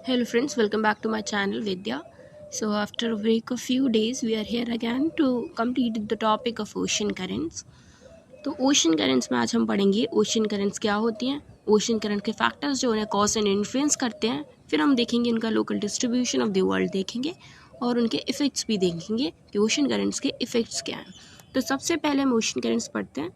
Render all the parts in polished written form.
Hello friends, welcome back to my channel Vidya. So after a break of few days, we are here again to complete the topic of ocean currents. तो ocean currents में आज हम पढ़ेंगे ocean currents क्या होती हैं, ocean current के factors जो उन्हें कॉज एंड इन्फ्लुएंस करते हैं, फिर हम देखेंगे उनका local distribution of the world देखेंगे और उनके इफ़ेक्ट्स भी देखेंगे कि ओशन करेंट्स के इफ़ेक्ट्स क्या हैं। तो सबसे पहले हम ओशन करेंट्स पढ़ते हैं,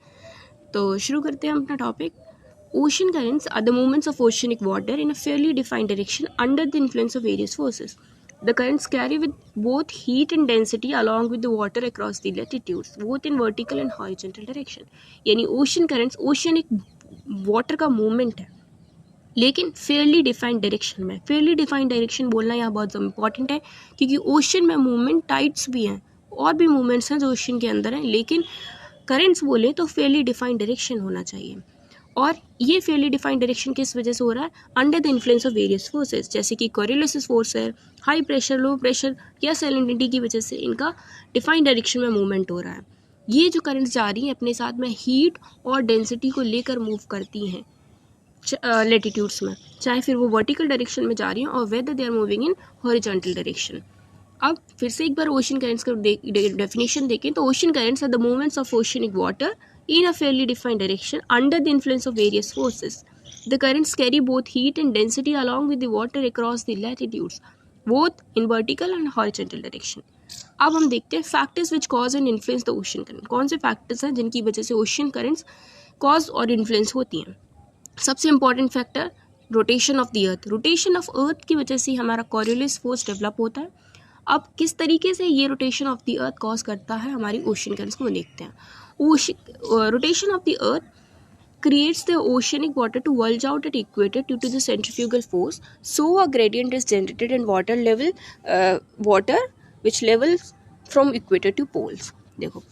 तो शुरू करते हैं अपना topic. Ocean currents are the movements of oceanic water in a fairly defined direction under the influence of various forces. The currents carry with both heat and density along with the water across the latitudes, both in vertical and horizontal direction. यानी ocean currents oceanic water का movement है, लेकिन Fairlie defined direction में। Fairlie defined direction बोलना यहाँ बहुत important है, क्योंकि ओशन में मूवमेंट टाइड्स भी हैं और भी मूवमेंट्स हैं जो ओशन के अंदर हैं, लेकिन करंट्स बोले तो फेयरली डिफाइंड डायरेक्शन होना चाहिए। और ये फेयरली डिफाइंड डायरेक्शन किस वजह से हो रहा है? Under the influence of various forces, जैसे कि कोरियोलिसिस फोर्स है, हाई प्रेशर, लो प्रेशर या सैलिनिटी की वजह से इनका डिफाइंड डायरेक्शन में मूवमेंट हो रहा है। ये जो करंट्स जा रही हैं अपने साथ में हीट और डेंसिटी को लेकर मूव करती हैं लेटिट्यूड्स में, चाहे फिर वो वर्टिकल डायरेक्शन में जा रही हैं और whether they are moving in horizontal direction. अब फिर से एक बार ओशन करेंट्स का डेफिनेशन देखें तो ocean currents are the movements of oceanic water in a fairly defined direction under the influence of various forces. The currents carry both heat and density along with the water across the latitudes, both in vertical and horizontal direction. अब हम देखते हैं factors which cause and influence the ocean current. कौन से factors हैं जिनकी वजह से ओशन करंट्स कॉज और इन्फ्लुएंस होती हैं? सबसे important factor rotation of the earth. Rotation of earth की वजह से हमारा कोरियोलिस फोर्स डेवलप होता है। अब किस तरीके से ये rotation of the earth cause करता है हमारी ओशन करंट्स को, देखते हैं। Rotation of the earth creates the oceanic water to bulge out at equator due to the centrifugal force, so a gradient is generated in water which levels from equator to poles. देखो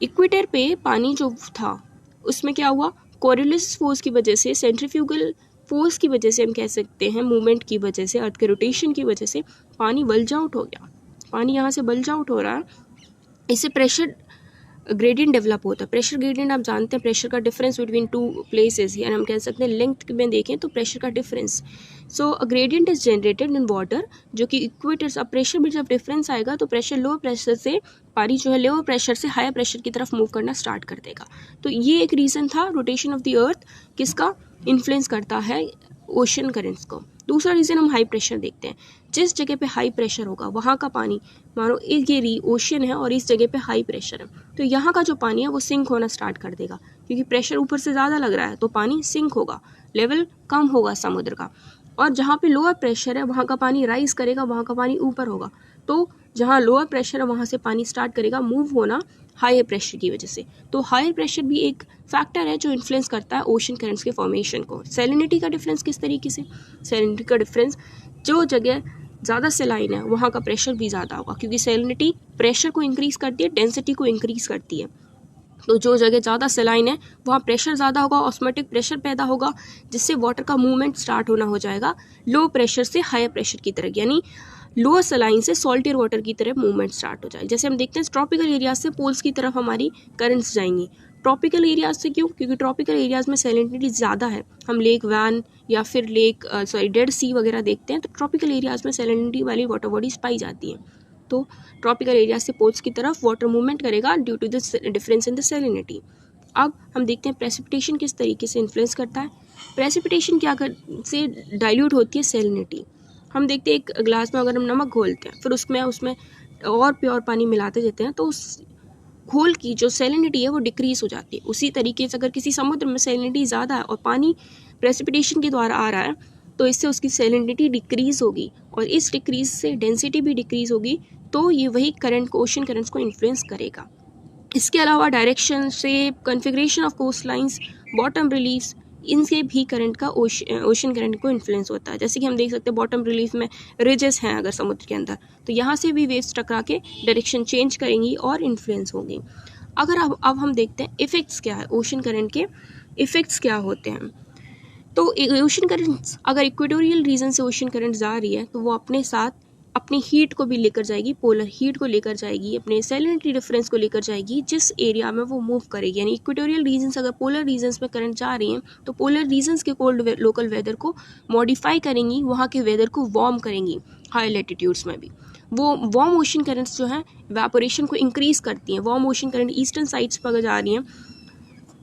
equator पे पानी जो था उसमें क्या हुआ? Coriolis force की वजह से, सेंट्रीफ्यूगल फोर्स की वजह से, हम कह सकते हैं मूवमेंट की वजह से, अर्थ के रोटेशन की वजह से पानी बल्ज आउट हो गया। पानी यहाँ से बल्ज आउट हो रहा है, इससे प्रेशर ग्रेडियंट डेवलप होता है। प्रेशर ग्रेडियंट आप जानते हैं, प्रेशर का डिफरेंस बिटवीन टू प्लेसेस, यानी हम कह सकते हैं लेंथ में देखें तो प्रेशर का difference. So a gradient is generated in water, जो कि इक्वेटर्स। अब प्रेशर में जब डिफरेंस आएगा तो प्रेशर लोअर प्रेशर से, पानी जो है लोअर प्रेशर से हायर प्रेशर की तरफ मूव करना स्टार्ट कर देगा। तो ये एक रीज़न था रोटेशन ऑफ द अर्थ किसका इन्फ्लुएंस करता है ओशन करेंट्स को। दूसरा रीज़न हम हाई प्रेशर देखते हैं। जिस जगह पे हाई प्रेशर होगा वहाँ का पानी, मानो ये ओशन है और इस जगह पे हाई प्रेशर है, तो यहाँ का जो पानी है वो सिंक होना स्टार्ट कर देगा, क्योंकि प्रेशर ऊपर से ज़्यादा लग रहा है तो पानी सिंक होगा, लेवल कम होगा समुद्र का। और जहाँ पे लोअर प्रेशर है वहाँ का पानी राइज करेगा, वहाँ का पानी ऊपर होगा। तो जहाँ लोअर प्रेशर है वहाँ से पानी स्टार्ट करेगा मूव होना हायर प्रेशर की वजह से। तो हायर प्रेशर भी एक फैक्टर है जो इन्फ्लुएंस करता है ओशन करंट्स के फॉर्मेशन को। सैलिनिटी का डिफरेंस किस तरीके से? सैलिनिटी का डिफरेंस, जो जगह ज़्यादा सेलाइन है वहाँ का प्रेशर भी ज़्यादा होगा, क्योंकि सैलिनिटी प्रेशर को इंक्रीज़ करती है, डेंसिटी को इंक्रीज़ करती है। तो जो जगह ज़्यादा सेलाइन है वहाँ प्रेशर ज़्यादा होगा, ऑस्मोटिक प्रेशर पैदा होगा, जिससे वाटर का मूवमेंट स्टार्ट होना हो जाएगा लो प्रेशर से हायर प्रेशर की तरफ, यानी लोअर सलाइन से सॉल्टियर वाटर की तरफ मूवमेंट स्टार्ट हो जाए। जैसे हम देखते हैं ट्रॉपिकल एरियाज से पोल्स की तरफ हमारी करंट्स जाएंगी। ट्रॉपिकल एरियाज से क्यों? क्योंकि ट्रॉपिकल एरियाज में सैलिनिटी ज़्यादा है। हम लेक वैन या फिर डेड सी वगैरह देखते हैं, तो ट्रॉपिकल एरियाज में सैलिनिटी वाली वाटर बॉडीज पाई जाती हैं। तो ट्रॉपिकल एरिया से पोल्स की तरफ वाटर मूवमेंट करेगा due to the difference in the salinity. अब हम देखते हैं प्रेसिपिटेशन किस तरीके से इन्फ्लुएंस करता है। प्रेसिपिटेशन क्या से डाइल्यूट होती है सैलिनिटी। हम देखते हैं एक ग्लास में अगर हम नमक घोलते हैं, फिर उसमें और प्योर पानी मिलाते जाते हैं, तो उस घोल की जो सैलिनिटी है वो डिक्रीज हो जाती है। उसी तरीके से अगर किसी समुद्र में सैलिनिटी ज़्यादा है और पानी प्रेसिपिटेशन के द्वारा आ रहा है, तो इससे उसकी सैलिनिटी डिक्रीज होगी और इस डिक्रीज से डेंसिटी भी डिक्रीज होगी, तो ये वही करंट को, ओशन करंट्स को इन्फ्लुएंस करेगा। इसके अलावा direction, shape, configuration of coast lines, bottom reliefs, इनसे भी करंट का ओशन करंट को इन्फ्लुएंस होता है। जैसे कि हम देख सकते हैं बॉटम रिलीफ में रिजेस हैं अगर समुद्र के अंदर, तो यहाँ से भी वेव्स टकरा के डायरेक्शन चेंज करेंगी और इन्फ्लुएंस होंगी। अगर अब हम देखते हैं इफ़ेक्ट्स क्या है, ओशन करंट के इफ़ेक्ट्स क्या होते हैं। तो ओशन करंट्स, अगर इक्वेटोरियल रीजन से ओशन करंट जा रही है तो वो अपने साथ अपनी हीट को भी लेकर जाएगी, पोलर हीट को लेकर जाएगी, अपने सैलिनिटी डिफरेंस को लेकर जाएगी जिस एरिया में वो मूव करेगी। यानी इक्वेटोरियल रीजन्स अगर पोलर रीजन्स में करंट जा रही हैं तो पोलर रीजन्स के कोल्ड लोकल वेदर को मॉडिफाई करेंगी, वहाँ के वेदर को वार्म करेंगी। हाई लैटिट्यूड्स में भी वो वार्म ओशन करंट्स जो हैं इवेपोरेशन को इंक्रीज करती हैं। Warm ocean current eastern sides पर अगर जा रही हैं,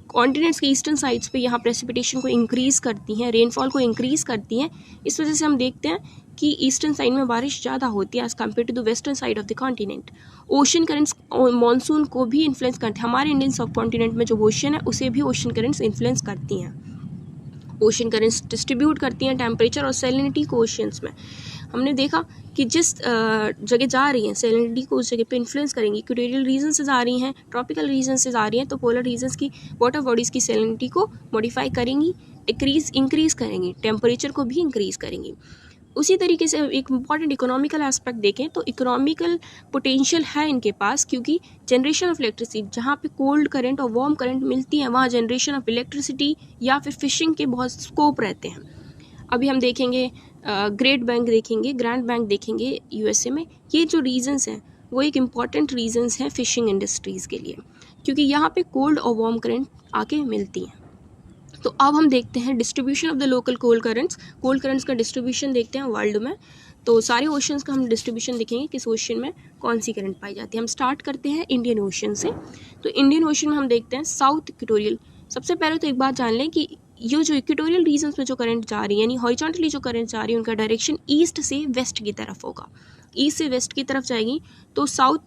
कॉन्टिनेंट्स के ईस्टर्न साइड्स पे यहाँ प्रेसिपिटेशन को इंक्रीज़ करती हैं, रेनफॉल को इंक्रीज़ करती हैं। इस वजह से हम देखते हैं कि ईस्टर्न साइड में बारिश ज़्यादा होती है as compare to the western side of the continent. Ocean currents monsoon को भी इन्फ्लुएंस करते हैं। हमारे इंडियन सब कॉन्टिनेंट में जो ओशन है उसे भी ओशन करंट्स इन्फ्लुएंस करती हैं। ओशन करंट्स डिस्ट्रीब्यूट करती हैं टेम्परेचर और सैलिनिटी को ओशंस में। हमने देखा कि जिस जगह जा रही हैं सैलिनिटी को उस जगह पे इन्फ्लुएंस करेंगी। इक्वेटोरियल रीजन से जा रही हैं, ट्रॉपिकल रीजन से जा रही हैं, तो पोलर रीजन्स की वाटर बॉडीज़ की सैलिनिटी को मॉडिफाई करेंगी, इंक्रीज़ करेंगी, टेम्परेचर को भी इंक्रीज़ करेंगी। उसी तरीके से एक इम्पॉर्टेंट इकोनॉमिकल एस्पेक्ट देखें तो इकोनॉमिकल पोटेंशियल है इनके पास, क्योंकि जनरेशन ऑफ इलेक्ट्रिसिटी, जहाँ पे कोल्ड करंट और वार्म करंट मिलती हैं वहाँ जनरेशन ऑफ इलेक्ट्रिसिटी या फिर फिशिंग के बहुत स्कोप रहते हैं। अभी हम देखेंगे ग्रेट बैंक देखेंगे, ग्रैंड बैंक देखेंगे यूएसए में। ये जो रीजंस हैं वो एक इम्पॉर्टेंट रीजंस हैं फिशिंग इंडस्ट्रीज़ के लिए, क्योंकि यहाँ पे कोल्ड और वार्म करंट आके मिलती हैं। तो अब हम देखते हैं distribution of the local cold currents का डिस्ट्रीब्यूशन देखते हैं वर्ल्ड में। तो सारे ओशंस का हम डिस्ट्रीब्यूशन देखेंगे किस ओशन में कौन सी करंट पाई जाती है। हम स्टार्ट करते हैं इंडियन ओशन से। तो इंडियन ओशन में हम देखते हैं साउथ इक्वेटोरियल। सबसे पहले तो एक बात जान लें कि ये जो इक्वेटोरियल रीजन्स में जो करंट जा रही है, यानी हॉरिजॉन्टली जो करंट जा रही है, उनका डायरेक्शन ईस्ट से वेस्ट की तरफ होगा। ईस्ट से वेस्ट की तरफ जाएगी तो साउथ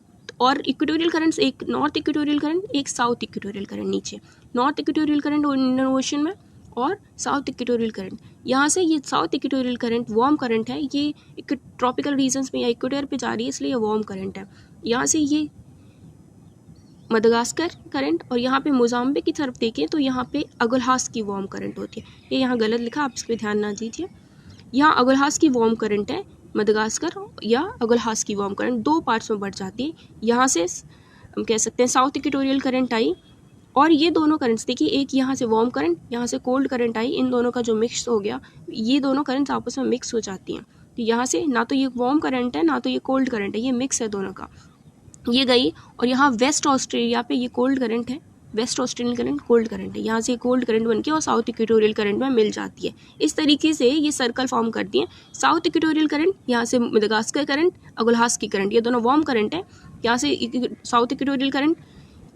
और इक्वेटोरियल करंट्स, एक नॉर्थ इक्वेटोरियल करंट, एक साउथ इक्वेटोरियल करंट नीचे। North equatorial current Indian ocean में और साउथ इक्वेटोरियल करंट। यहाँ से ये south equatorial current warm current है, ये ट्रॉपिकल रीजन्स में या इक्वेटर पे जा रही है इसलिए ये वार्म करंट है। यहाँ से ये मदागास्कर करंट और यहाँ पे मोजाम्बिक की तरफ देखें तो यहाँ पे अगुलहास की वार्म करंट होती है। ये यहाँ गलत लिखा, आप इस पर ध्यान ना दीजिए। यहाँ अगुलहास की वार्म करंट है, मदागास्कर या अगुलहास की वार्म करंट दो पार्ट्स में बढ़ जाती है। यहाँ से हम कह सकते हैं साउथ इक्वेटोरियल करंट आई और ये दोनों करंट्स देखिए, एक यहाँ से वार्म करंट, यहाँ से कोल्ड करंट आई, इन दोनों का जो मिक्स हो गया, ये दोनों करंट्स आपस में मिक्स हो जाती हैं। तो यहाँ से ना तो ये वार्म करंट है ना तो ये कोल्ड करंट है, ये मिक्स है दोनों का। ये गई और यहाँ वेस्ट ऑस्ट्रेलिया पे ये कोल्ड करंट है, waste Australian current cold current है। यहाँ से कोल्ड करंट बन के और साउथ इक्वेटोरियल करंट में मिल जाती है। इस तरीके से ये सर्कल फॉर्म करती हैं। साउथ इक्वेटोरियल करंट, यहाँ से मदागास्कर करंट, अगुलहास की करंट, ये दोनों वार्म करंट है। यहाँ से साउथ इक्वेटोरियल करंट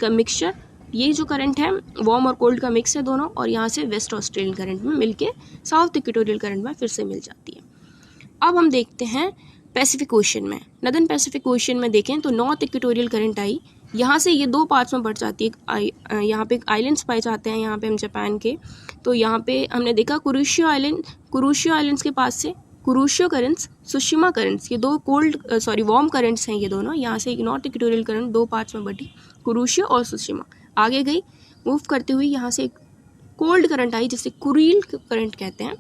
का मिक्सचर, ये जो करंट है वार्म और कोल्ड का मिक्स है दोनों, और यहाँ से वेस्ट ऑस्ट्रेलियन करंट में मिलके साउथ इक्वेटोरियल करंट में फिर से मिल जाती है। अब हम देखते हैं पैसिफिक ओशन में। नदर्न पैसिफिक ओशन में देखें तो नॉर्थ इक्वेटोरियल करंट आई, यहाँ से ये दो पार्ट्स में बढ़ जाती है। यहाँ पे आइलैंड्स पाए जाते हैं, यहाँ पे हम जापान के। तो यहाँ पे हमने देखा कुरुशियो आइलैंड्स के पास से कुरुशियो करंट्स, सुशिमा करंट्स, ये दो वार्म करंट्स हैं ये दोनों। यहाँ से एक नॉर्थ इक्वेटोरियल करंट दो पार्ट्स में बढ़ी, कुरुशियो और सुशिमा। आगे गई मूव करते हुए, यहाँ से एक कोल्ड करंट आई जिसे कुरील करंट कहते हैं,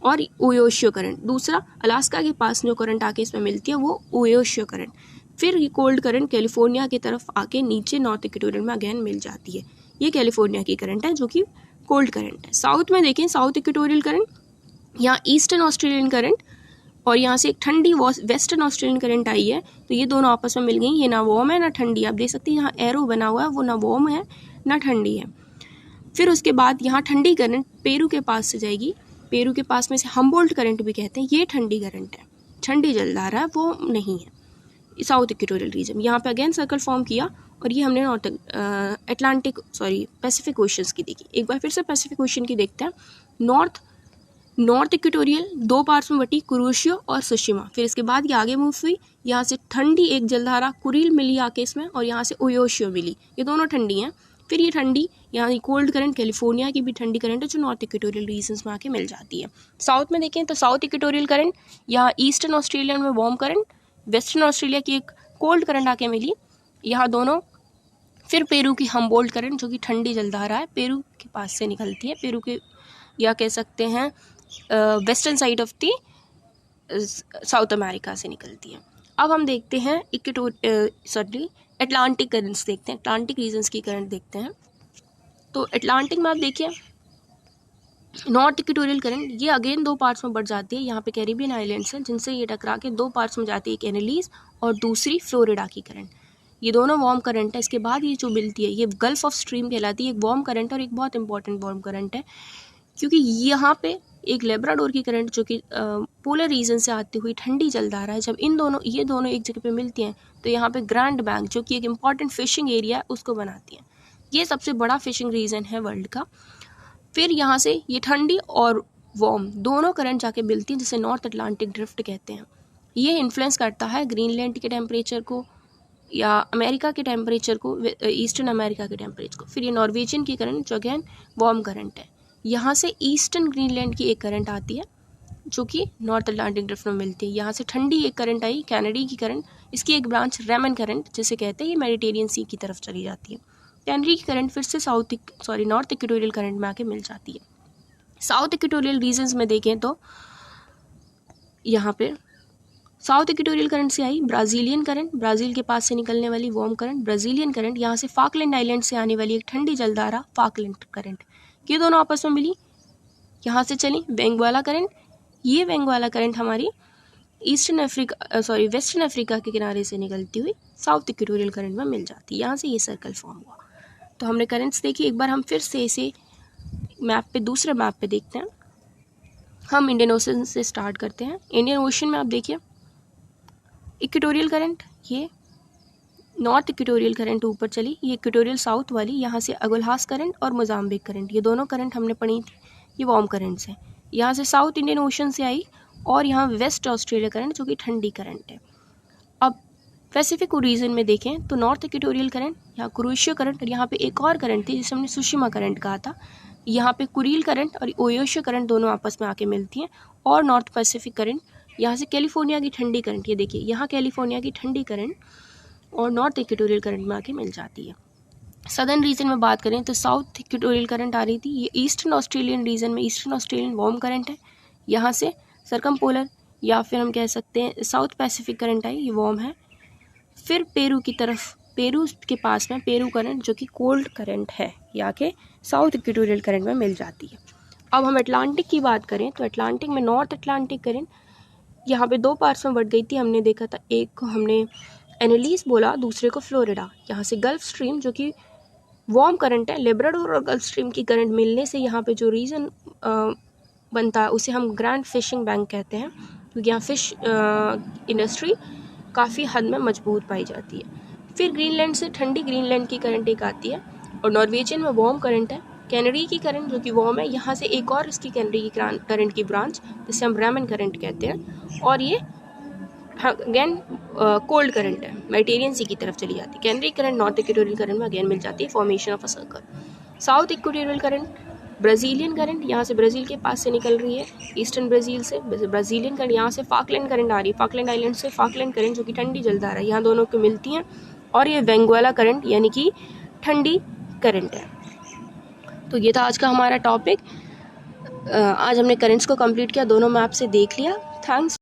और ओयोशियो करंट। दूसरा अलास्का के पास जो करंट आके इसमें मिलती है वो ओयोशियो करंट। फिर ये कोल्ड करंट कैलिफोर्निया की तरफ आके नीचे नॉर्थ इक्वेटोरियल में अगेन मिल जाती है। ये कैलिफोर्निया की करंट है जो कि कोल्ड करंट है। साउथ में देखें साउथ इक्वेटोरियल करंट, यहाँ ईस्टर्न ऑस्ट्रेलियन करंट और यहाँ से एक ठंडी वेस्टर्न ऑस्ट्रेलियन करंट आई है। तो ये दोनों आपस में मिल गई। ये ना वार्म है ना ठंडी, आप देख सकते हैं यहाँ एरो बना हुआ है, वो ना वार्म है ना ठंडी है। फिर उसके बाद यहाँ ठंडी करंट पेरू के पास से जाएगी, पेरू के पास में से हम्बोल्ट करंट भी कहते हैं, ये ठंडी करंट है, ठंडी जलधारा है, वो नहीं है साउथ इक्वेटोरियल रीजन। यहाँ पे अगेन सर्कल फॉर्म किया और ये हमने पैसिफिक ओशंस की देखी। एक बार फिर से पैसिफिक ओशन की देखते हैं। नॉर्थ इक्वेटोरियल दो पार्ट्स में बटी, कुरुशियो और सुशिमा। फिर इसके बाद ये आगे मूव हुई, यहाँ से ठंडी एक जलधारा कुरील मिली आके इसमें, और यहाँ से ओयोशियो मिली, ये दोनों ठंडी हैं। फिर ये ठंडी यहाँ कोल्ड करंट कैलिफोर्निया की भी ठंडी करंट है जो नॉर्थ इक्वेटोरियल रीजन्स में आके मिल जाती है। साउथ में देखें तो साउथ इक्वेटोरियल करंट, यहाँ ईस्टर्न ऑस्ट्रेलिया में वार्म करंट, वेस्टर्न ऑस्ट्रेलिया की एक कोल्ड करंट आके मिली, यहाँ दोनों। फिर पेरू की हम्बोल्ट करंट जो कि ठंडी जलधारा है, पेरू के पास से निकलती है, पेरू के या कह सकते हैं western side of the south America से निकलती है। अब हम देखते हैं अटलांटिक करंट्स देखते हैं, अटलांटिक रीजन्स की करंट देखते हैं। तो अटलांटिक में आप देखिए नॉर्थ इक्वेटोरियल करंट ये अगेन दो पार्ट्स में बढ़ जाती है। यहाँ पे कैरिबियन आइलैंड्स हैं जिनसे ये टकरा के दो पार्ट्स में जाती है, एक एनालीज और दूसरी फ्लोरिडा की करंट। ये दोनों वार्म करंट है। इसके बाद ये जो मिलती है ये गल्फ ऑफ स्ट्रीम कहलाती है, एक वार्म करंट और एक बहुत इंपॉर्टेंट वार्म करंट है, क्योंकि यहाँ पे एक लेब्राडोर की करंट जो कि पोलर रीजन से आती हुई ठंडी जलधारा है, जब ये दोनों एक जगह पे मिलती हैं तो यहाँ पे ग्रैंड बैंक जो कि एक इम्पॉर्टेंट फिशिंग एरिया है उसको बनाती हैं। ये सबसे बड़ा फिशिंग रीजन है वर्ल्ड का। फिर यहाँ से ये ठंडी और वार्म दोनों करंट जाके मिलती हैं जिसे नॉर्थ अटलांटिक ड्रिफ्ट कहते हैं। ये इन्फ्लुएंस करता है ग्रीनलैंड के टेम्परेचर को या अमेरिका के टेम्परेचर को, ईस्टर्न अमेरिका के टेम्परेचर को। फिर ये नॉर्वेजियन की करंट जो अगेन वार्म करंट है। यहाँ से ईस्टर्न ग्रीनलैंड की एक करंट आती है जो कि नॉर्थ अटलांटिक ड्रिफ्ट में मिलती है। यहाँ से ठंडी एक करंट आई कैनेडी की करंट, इसकी एक ब्रांच रेमन करंट जिसे कहते हैं, ये मेडिटेरियन सी की तरफ चली जाती है। कैनेडी की करंट फिर से नॉर्थ इक्वेटोरियल करंट में आके मिल जाती है। साउथ इक्वेटोरियल रीजन्स में देखें तो यहाँ पे साउथ इक्वेटोरियल करंट से आई ब्राज़ीलियन करंट, ब्राज़ील के पास से निकलने वाली वार्म करंट ब्राज़ीलियन करंट। यहाँ से फाकलैंड आइलैंड से आने वाली एक ठंडी जलधारा फाकलैंड करंट, ये दोनों आपस में मिली, यहाँ से चली वेंगुएला करंट। ये वेंगुएला करंट हमारी वेस्टर्न अफ्रीका के किनारे से निकलती हुई साउथ इक्वेटोरियल करंट में मिल जाती है। यहाँ से ये सर्कल फॉर्म हुआ। तो हमने करंट्स देखी। एक बार हम फिर से इसे दूसरे मैप पे देखते हैं। हम इंडियन ओशन से स्टार्ट करते हैं। इंडियन ओशन में आप देखिए इक्वेटोरियल करंट, ये नॉर्थ इक्वेटोरियल करंट ऊपर चली, ये इक्वेटोरियल साउथ वाली, यहाँ से अगुलहास करंट और मोजाम्बिक करंट, ये दोनों करंट हमने पढ़ी थी, ये वार्म करंट्स हैं। यहाँ से साउथ इंडियन ओशन से आई और यहाँ वेस्ट ऑस्ट्रेलिया करंट जो कि ठंडी करंट है। अब पैसिफिक रीजन में देखें तो नॉर्थ इक्वेटोरियल करंट, यहाँ कुरोशियो करंट और यहाँ पे एक और करंट थी जिसे हमने सुशिमा करंट कहा था। यहाँ पे कुरील करंट और ओयोशियो करंट दोनों आपस में आके मिलती हैं। और नॉर्थ पैसिफिक करंट, यहाँ से कैलिफोर्निया की ठंडी करंट, ये देखिए यहाँ कैलिफोर्निया की ठंडी करंट और नॉर्थ इक्वेटोरियल करंट में आके मिल जाती है। सदर्न रीजन में बात करें तो साउथ इक्वेटोरियल करंट आ रही थी, ये ईस्टर्न ऑस्ट्रेलियन रीजन में ईस्टर्न ऑस्ट्रेलियन वार्म करंट है। यहाँ से सरकमपोलर या फिर हम कह सकते हैं साउथ पैसिफिक करंट आई, ये वार्म है। फिर पेरू की तरफ, पेरू के पास में पेरू करंट जो कि कोल्ड करंट है, यहाँ के साउथ इक्वेटोरियल करंट में मिल जाती है। अब हम अटलांटिक की बात करें तो अटलांटिक में नॉर्थ अटलांटिक करंट यहाँ पे दो पार्ट्स में बढ़ गई थी। हमने देखा था एक को हमने एनालीज बोला, दूसरे को फ्लोरिडा। यहाँ से गल्फ स्ट्रीम जो कि वार्म करंट है, लेब्राडोर और गल्फ स्ट्रीम की करंट मिलने से यहाँ पे जो रीजन बनता है उसे हम ग्रैंड फिशिंग बैंक कहते हैं, क्योंकि यहाँ फिश इंडस्ट्री काफ़ी हद में मजबूत पाई जाती है। फिर ग्रीनलैंड से ठंडी ग्रीनलैंड की करंट एक आती है और नॉर्वेजियन में वार्म करंट है। कैनेडी की करंट जो कि वार्म है, यहाँ से एक और इसकी कैनेडी की करंट की ब्रांच जिसे हम रेमन करंट कहते हैं, और ये अगेन कोल्ड करंट है, मेडिटेरियन सी की तरफ चली जाती है। Kennedy current north equatorial current में अगेन मिल जाती है, formation of a circle. South equatorial current Brazilian current, यहाँ से ब्राज़ील के पास से निकल रही है, ईस्टर्न ब्राज़ील से ब्राज़ीलियन करंट। यहाँ से फाकलैंड करंट आ रही है, फाकलैंड आइलैंड से फाकलैंड करंट जो कि ठंडी जलधारा है, यहाँ दोनों को मिलती हैं। और ये वेंगुएला करंट यानी कि ठंडी करंट है। तो ये था आज का हमारा टॉपिक। आज हमने करंट्स को कंप्लीट किया, दोनों मैप से देख लिया। थैंक्स।